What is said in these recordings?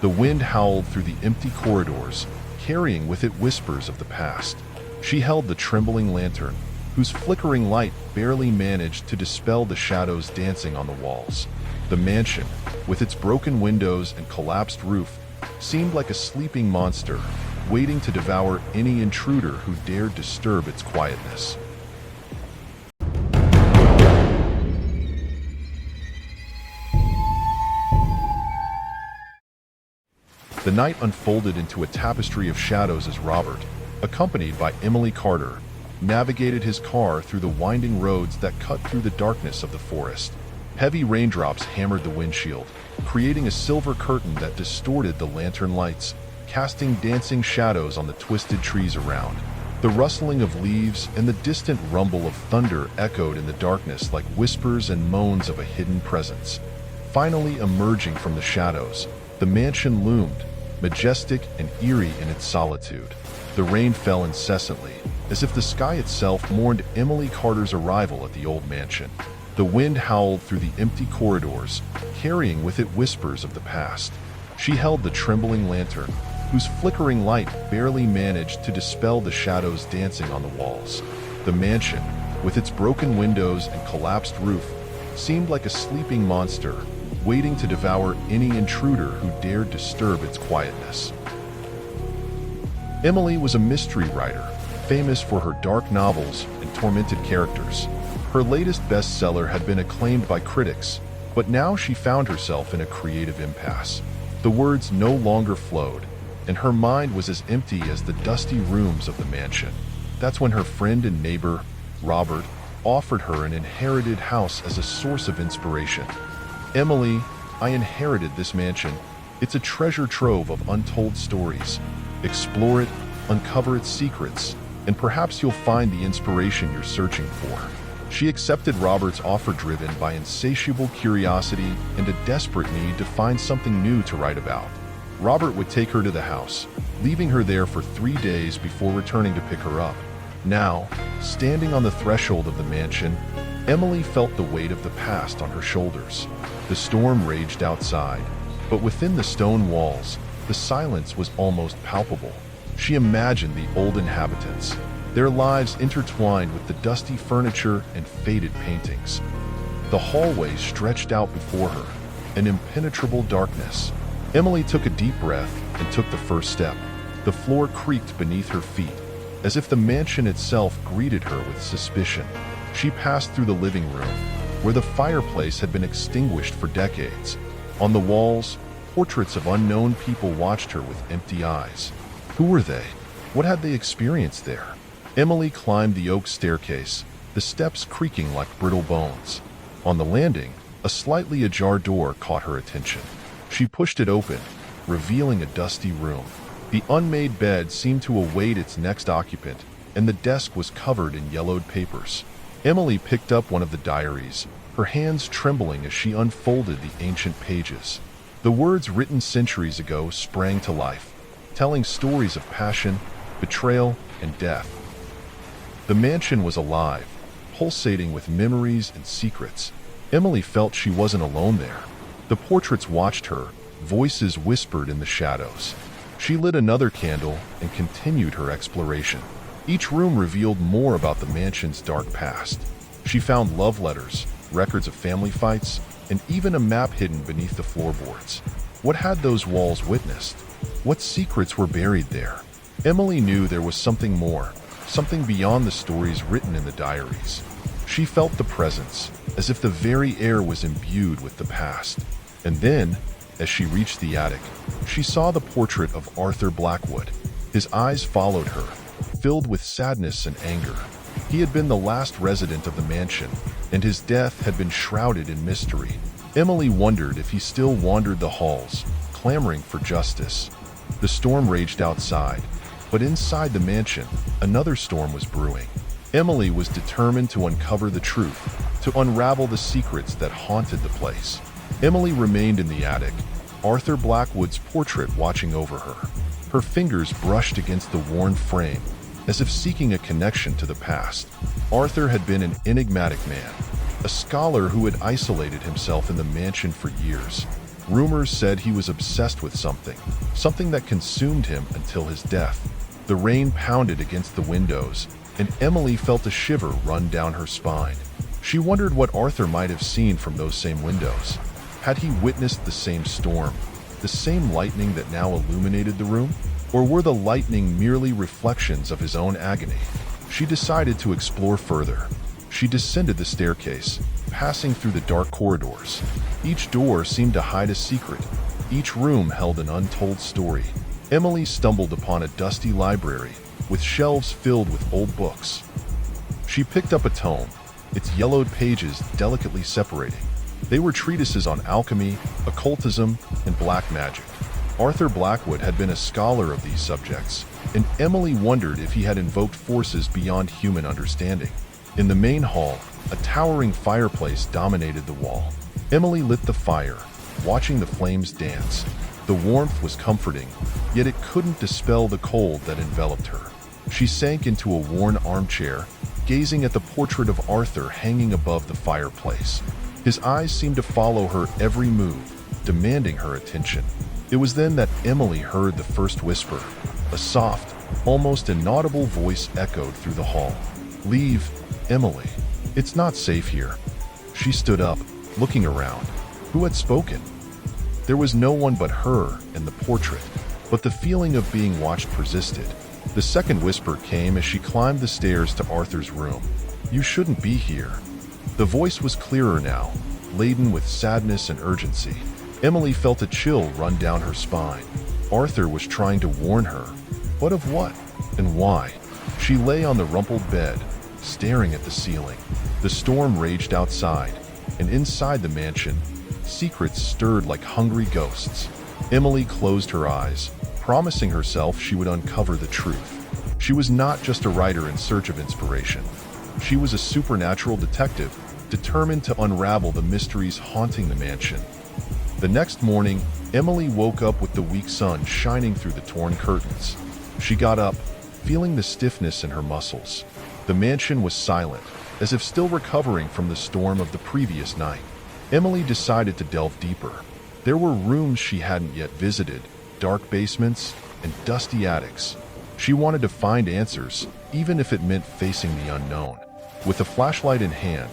The wind howled through the empty corridors, carrying with it whispers of the past. She held the trembling lantern, whose flickering light barely managed to dispel the shadows dancing on the walls. The mansion, with its broken windows and collapsed roof, seemed like a sleeping monster, waiting to devour any intruder who dared disturb its quietness. The night unfolded into a tapestry of shadows as Robert, accompanied by Emily Carter, navigated his car through the winding roads that cut through the darkness of the forest. Heavy raindrops hammered the windshield, creating a silver curtain that distorted the lantern lights, casting dancing shadows on the twisted trees around. The rustling of leaves and the distant rumble of thunder echoed in the darkness like whispers and moans of a hidden presence. Finally emerging from the shadows, the mansion loomed, majestic and eerie in its solitude. The rain fell incessantly, as if the sky itself mourned Emily Carter's arrival at the old mansion. The wind howled through the empty corridors, carrying with it whispers of the past. She held the trembling lantern, whose flickering light barely managed to dispel the shadows dancing on the walls. The mansion, with its broken windows and collapsed roof, seemed like a sleeping monster, waiting to devour any intruder who dared disturb its quietness. Emily was a mystery writer, famous for her dark novels and tormented characters. Her latest bestseller had been acclaimed by critics, but now she found herself in a creative impasse. The words no longer flowed, and her mind was as empty as the dusty rooms of the mansion. That's when her friend and neighbor, Robert, offered her an inherited house as a source of inspiration. "Emily, I inherited this mansion. It's a treasure trove of untold stories. Explore it, uncover its secrets, and perhaps you'll find the inspiration you're searching for." She accepted Robert's offer, driven by insatiable curiosity and a desperate need to find something new to write about. Robert would take her to the house, leaving her there for 3 days before returning to pick her up. Now, standing on the threshold of the mansion, Emily felt the weight of the past on her shoulders. The storm raged outside, but within the stone walls, the silence was almost palpable. She imagined the old inhabitants, their lives intertwined with the dusty furniture and faded paintings. The hallway stretched out before her, an impenetrable darkness. Emily took a deep breath and took the first step. The floor creaked beneath her feet, as if the mansion itself greeted her with suspicion. She passed through the living room, where the fireplace had been extinguished for decades. On the walls, portraits of unknown people watched her with empty eyes. Who were they? What had they experienced there? Emily climbed the oak staircase, the steps creaking like brittle bones. On the landing, a slightly ajar door caught her attention. She pushed it open, revealing a dusty room. The unmade bed seemed to await its next occupant, and the desk was covered in yellowed papers. Emily picked up one of the diaries, her hands trembling as she unfolded the ancient pages. The words written centuries ago sprang to life, telling stories of passion, betrayal, and death. The mansion was alive, pulsating with memories and secrets. Emily felt she wasn't alone there. The portraits watched her, voices whispered in the shadows. She lit another candle and continued her exploration. Each room revealed more about the mansion's dark past. She found love letters, records of family fights, and even a map hidden beneath the floorboards. What had those walls witnessed? What secrets were buried there? Emily knew there was something more, something beyond the stories written in the diaries. She felt the presence, as if the very air was imbued with the past. And then, as she reached the attic, she saw the portrait of Arthur Blackwood. His eyes followed her, filled with sadness and anger. He had been the last resident of the mansion, and his death had been shrouded in mystery. Emily wondered if he still wandered the halls, clamoring for justice. The storm raged outside, but inside the mansion, another storm was brewing. Emily was determined to uncover the truth, to unravel the secrets that haunted the place. Emily remained in the attic, Arthur Blackwood's portrait watching over her. Her fingers brushed against the worn frame, as if seeking a connection to the past. Arthur had been an enigmatic man, a scholar who had isolated himself in the mansion for years. Rumors said he was obsessed with something that consumed him until his death. The rain pounded against the windows, and Emily felt a shiver run down her spine. She wondered what Arthur might have seen from those same windows. Had he witnessed the same storm, the same lightning that now illuminated the room? Or were the lightning merely reflections of his own agony? She decided to explore further. She descended the staircase, passing through the dark corridors. Each door seemed to hide a secret. Each room held an untold story. Emily stumbled upon a dusty library with shelves filled with old books. She picked up a tome, its yellowed pages delicately separating. They were treatises on alchemy, occultism, and black magic. Arthur Blackwood had been a scholar of these subjects, and Emily wondered if he had invoked forces beyond human understanding. In the main hall, a towering fireplace dominated the wall. Emily lit the fire, watching the flames dance. The warmth was comforting, yet it couldn't dispel the cold that enveloped her. She sank into a worn armchair, gazing at the portrait of Arthur hanging above the fireplace. His eyes seemed to follow her every move, demanding her attention. It was then that Emily heard the first whisper. A soft, almost inaudible voice echoed through the hall. "Leave, Emily. It's not safe here." She stood up, looking around. Who had spoken? There was no one but her and the portrait, but the feeling of being watched persisted. The second whisper came as she climbed the stairs to Arthur's room. "You shouldn't be here." The voice was clearer now, laden with sadness and urgency. Emily felt a chill run down her spine. Arthur was trying to warn her, but of what and why? She lay on the rumpled bed, staring at the ceiling. The storm raged outside, and inside the mansion, secrets stirred like hungry ghosts. Emily closed her eyes, promising herself she would uncover the truth. She was not just a writer in search of inspiration. She was a supernatural detective, determined to unravel the mysteries haunting the mansion. The next morning, Emily woke up with the weak sun shining through the torn curtains. She got up, feeling the stiffness in her muscles. The mansion was silent, as if still recovering from the storm of the previous night. Emily decided to delve deeper. There were rooms she hadn't yet visited, dark basements, and dusty attics. She wanted to find answers, even if it meant facing the unknown. With a flashlight in hand,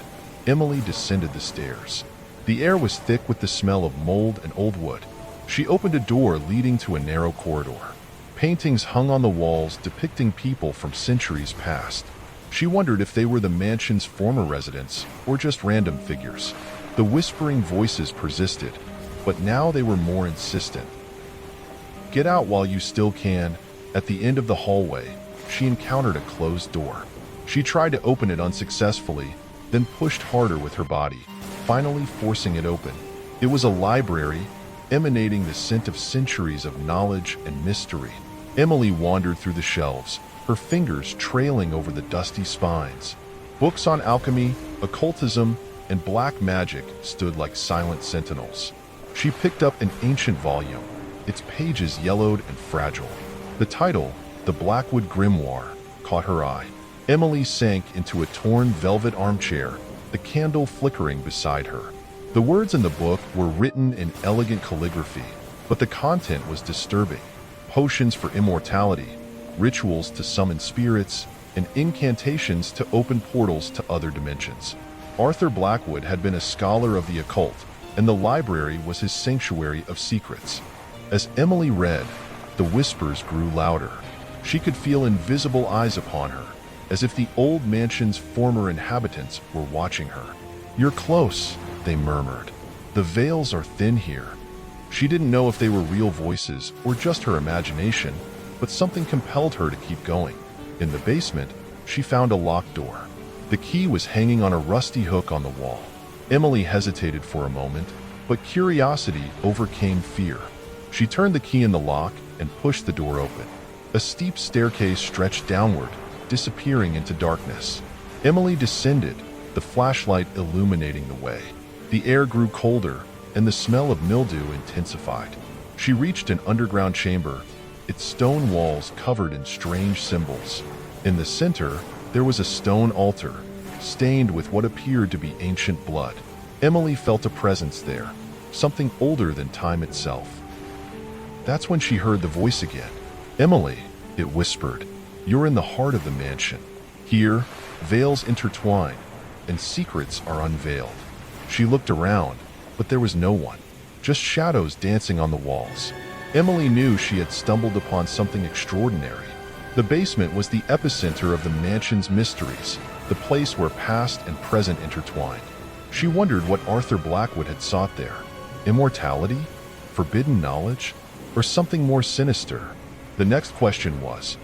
Emily descended the stairs. The air was thick with the smell of mold and old wood. She opened a door leading to a narrow corridor. Paintings hung on the walls depicting people from centuries past. She wondered if they were the mansion's former residents or just random figures. The whispering voices persisted, but now they were more insistent. "Get out while you still can." At the end of the hallway, she encountered a closed door. She tried to open it unsuccessfully, then pushed harder with her body, finally forcing it open. It was a library, emanating the scent of centuries of knowledge and mystery. Emily wandered through the shelves, her fingers trailing over the dusty spines. Books on alchemy, occultism, and black magic stood like silent sentinels. She picked up an ancient volume, its pages yellowed and fragile. The title, The Blackwood Grimoire, caught her eye. Emily sank into a torn velvet armchair, the candle flickering beside her. The words in the book were written in elegant calligraphy, but the content was disturbing. Potions for immortality, rituals to summon spirits, and incantations to open portals to other dimensions. Arthur Blackwood had been a scholar of the occult, and the library was his sanctuary of secrets. As Emily read, the whispers grew louder. She could feel invisible eyes upon her, as if the old mansion's former inhabitants were watching her. "You're close," they murmured. "The veils are thin here." She didn't know if they were real voices or just her imagination, but something compelled her to keep going. In the basement, she found a locked door. The key was hanging on a rusty hook on the wall. Emily hesitated for a moment, but curiosity overcame fear. She turned the key in the lock and pushed the door open. A steep staircase stretched downward, disappearing into darkness. Emily descended, the flashlight illuminating the way. The air grew colder, and the smell of mildew intensified. She reached an underground chamber, its stone walls covered in strange symbols. In the center, there was a stone altar, stained with what appeared to be ancient blood. Emily felt a presence there, something older than time itself. That's when she heard the voice again. "Emily," it whispered, "you're in the heart of the mansion. Here, veils intertwine, and secrets are unveiled." She looked around, but there was no one, just shadows dancing on the walls. Emily knew she had stumbled upon something extraordinary. The basement was the epicenter of the mansion's mysteries, the place where past and present intertwined. She wondered what Arthur Blackwood had sought there. Immortality? Forbidden knowledge? Or something more sinister? The next question was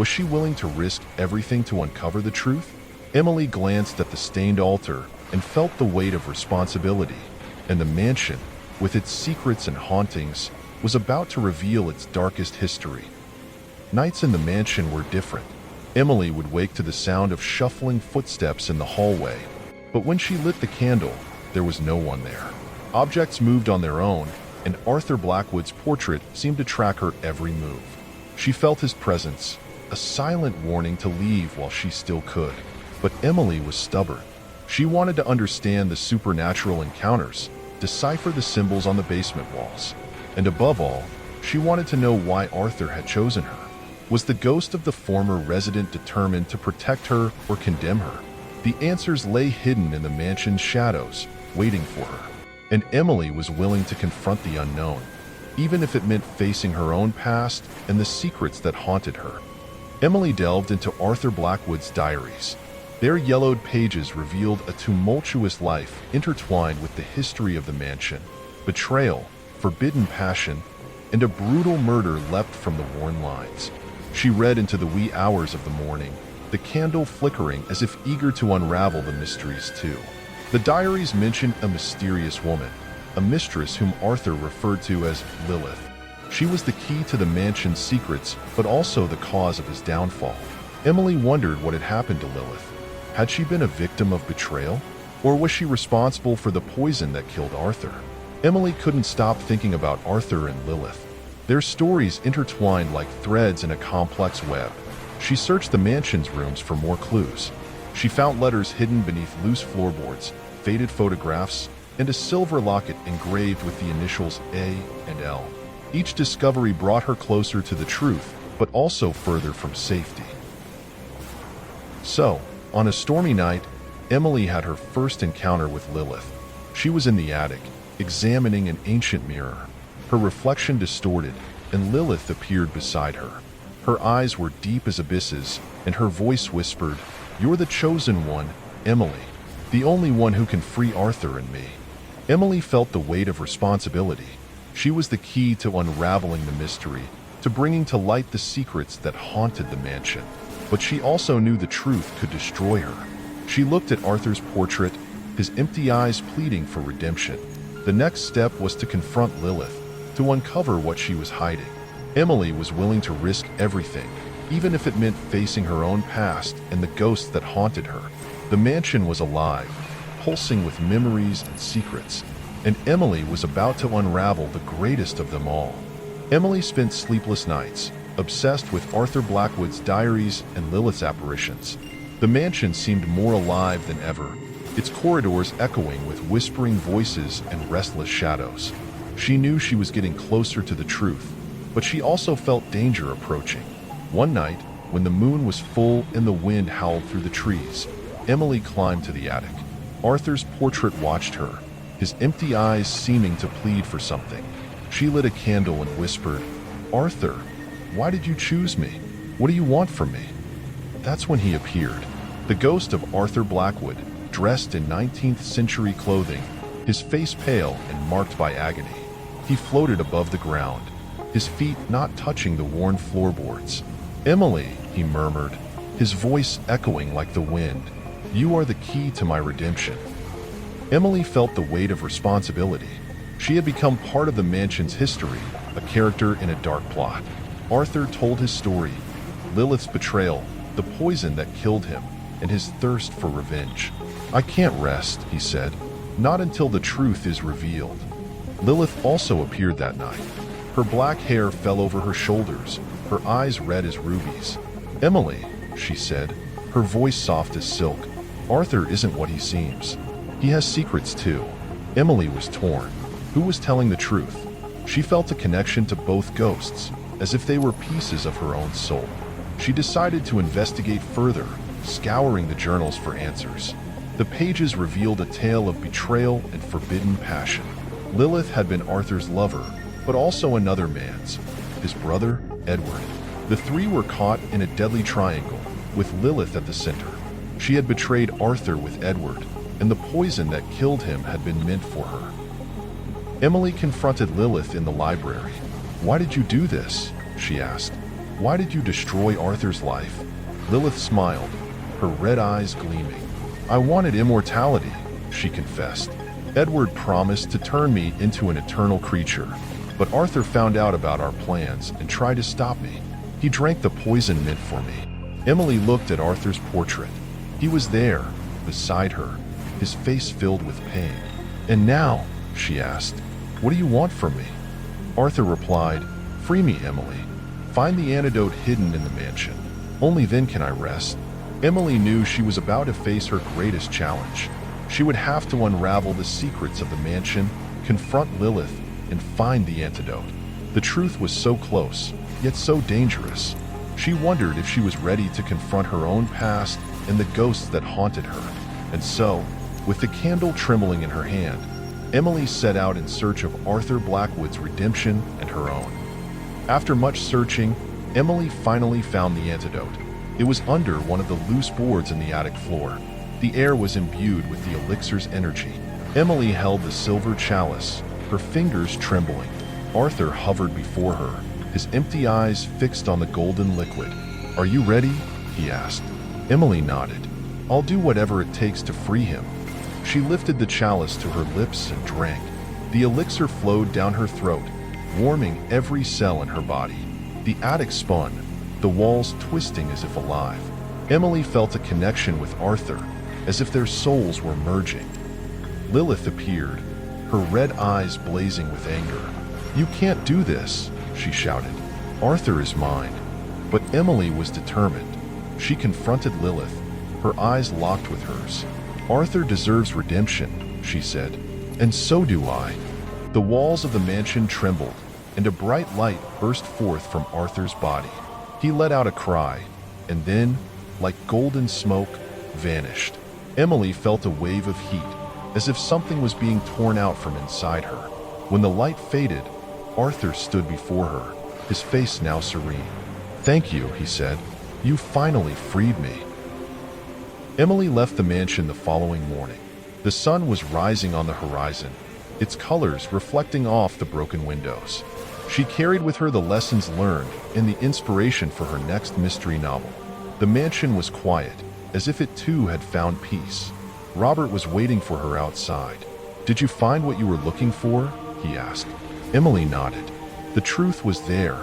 she willing to risk everything to uncover the truth? Emily glanced at the stained altar and felt the weight of responsibility, and the mansion, with its secrets and hauntings, was about to reveal its darkest history. Nights in the mansion were different. Emily would wake to the sound of shuffling footsteps in the hallway, but when she lit the candle, there was no one there. Objects moved on their own, and Arthur Blackwood's portrait seemed to track her every move. She felt his presence, a silent warning to leave while she still could. But Emily was stubborn. She wanted to understand the supernatural encounters, decipher the symbols on the basement walls, and above all, she wanted to know why Arthur had chosen her. Was the ghost of the former resident determined to protect her or condemn her? The answers lay hidden in the mansion's shadows, waiting for her. And Emily was willing to confront the unknown, even if it meant facing her own past and the secrets that haunted her. Emily delved into Arthur Blackwood's diaries. Their yellowed pages revealed a tumultuous life intertwined with the history of the mansion. Betrayal, forbidden passion, and a brutal murder leapt from the worn lines. She read into the wee hours of the morning, the candle flickering as if eager to unravel the mysteries too. The diaries mentioned a mysterious woman, a mistress whom Arthur referred to as Lilith. She was the key to the mansion's secrets, but also the cause of his downfall. Emily wondered what had happened to Lilith. Had she been a victim of betrayal? Or was she responsible for the poison that killed Arthur? Emily couldn't stop thinking about Arthur and Lilith. Their stories intertwined like threads in a complex web. She searched the mansion's rooms for more clues. She found letters hidden beneath loose floorboards, faded photographs, and a silver locket engraved with the initials A and L. Each discovery brought her closer to the truth, but also further from safety. So, on a stormy night, Emily had her first encounter with Lilith. She was in the attic, examining an ancient mirror. Her reflection distorted, and Lilith appeared beside her. Her eyes were deep as abysses, and her voice whispered, "You're the chosen one, Emily, the only one who can free Arthur and me." Emily felt the weight of responsibility. She was the key to unraveling the mystery, to bringing to light the secrets that haunted the mansion. But she also knew the truth could destroy her. She looked at Arthur's portrait, his empty eyes pleading for redemption. The next step was to confront Lilith, to uncover what she was hiding. Emily was willing to risk everything, even if it meant facing her own past and the ghosts that haunted her. The mansion was alive, pulsing with memories and secrets, and Emily was about to unravel the greatest of them all. Emily spent sleepless nights, obsessed with Arthur Blackwood's diaries and Lilith's apparitions. The mansion seemed more alive than ever, its corridors echoing with whispering voices and restless shadows. She knew she was getting closer to the truth, but she also felt danger approaching. One night, when the moon was full and the wind howled through the trees, Emily climbed to the attic. Arthur's portrait watched her, his empty eyes seeming to plead for something. She lit a candle and whispered, "Arthur, why did you choose me? What do you want from me?" That's when he appeared, the ghost of Arthur Blackwood, dressed in 19th century clothing, his face pale and marked by agony. He floated above the ground, his feet not touching the worn floorboards. "Emily," he murmured, his voice echoing like the wind, "you are the key to my redemption." Emily felt the weight of responsibility. She had become part of the mansion's history, a character in a dark plot. Arthur told his story, Lilith's betrayal, the poison that killed him, and his thirst for revenge. "I can't rest," he said, "not until the truth is revealed." Lilith also appeared that night. Her black hair fell over her shoulders, her eyes red as rubies. "Emily," she said, her voice soft as silk, "Arthur isn't what he seems. He has secrets too." Emily was torn. Who was telling the truth? She felt a connection to both ghosts, as if they were pieces of her own soul. She decided to investigate further, scouring the journals for answers. The pages revealed a tale of betrayal and forbidden passion. Lilith had been Arthur's lover, but also another man's, his brother, Edward. The three were caught in a deadly triangle, with Lilith at the center. She had betrayed Arthur with Edward, and the poison that killed him had been meant for her. Emily confronted Lilith in the library. "Why did you do this?" she asked. "Why did you destroy Arthur's life?" Lilith smiled, her red eyes gleaming. "I wanted immortality," she confessed. "Edward promised to turn me into an eternal creature, but Arthur found out about our plans and tried to stop me. He drank the poison meant for me." Emily looked at Arthur's portrait. He was there, beside her, his face filled with pain. "And now," she asked, "what do you want from me?" Arthur replied, "Free me, Emily. Find the antidote hidden in the mansion. Only then can I rest." Emily knew she was about to face her greatest challenge. She would have to unravel the secrets of the mansion, confront Lilith, and find the antidote. The truth was so close, yet so dangerous. She wondered if she was ready to confront her own past and the ghosts that haunted her. And so, with the candle trembling in her hand, Emily set out in search of Arthur Blackwood's redemption and her own. After much searching, Emily finally found the antidote. It was under one of the loose boards in the attic floor. The air was imbued with the elixir's energy. Emily held the silver chalice, her fingers trembling. Arthur hovered before her, his empty eyes fixed on the golden liquid. "Are you ready?" he asked. Emily nodded. "I'll do whatever it takes to free him." She lifted the chalice to her lips and drank. The elixir flowed down her throat, warming every cell in her body. The attic spun, the walls twisting as if alive. Emily felt a connection with Arthur, as if their souls were merging. Lilith appeared, her red eyes blazing with anger. "You can't do this," she shouted. "Arthur is mine." But Emily was determined. She confronted Lilith, her eyes locked with hers. "Arthur deserves redemption," she said, "and so do I." The walls of the mansion trembled, and a bright light burst forth from Arthur's body. He let out a cry, and then, like golden smoke, vanished. Emily felt a wave of heat, as if something was being torn out from inside her. When the light faded, Arthur stood before her, his face now serene. "Thank you," he said. "You finally freed me." Emily left the mansion the following morning. The sun was rising on the horizon, its colors reflecting off the broken windows. She carried with her the lessons learned and the inspiration for her next mystery novel. The mansion was quiet, as if it too had found peace. Robert was waiting for her outside. "Did you find what you were looking for?" he asked. Emily nodded. The truth was there,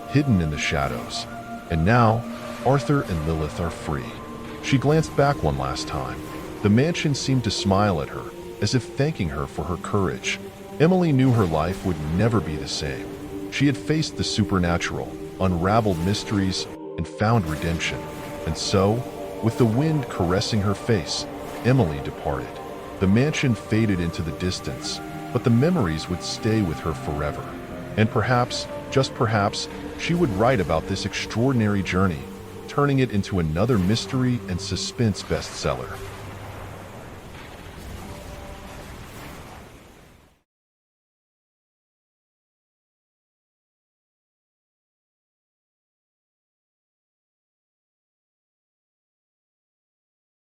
hidden in the shadows. And now, Arthur and Lilith are free. She glanced back one last time. The mansion seemed to smile at her, as if thanking her for her courage. Emily knew her life would never be the same. She had faced the supernatural, unraveled mysteries, and found redemption. And so, with the wind caressing her face, Emily departed. The mansion faded into the distance, but the memories would stay with her forever. And perhaps, just perhaps, she would write about this extraordinary journey, turning it into another mystery and suspense bestseller.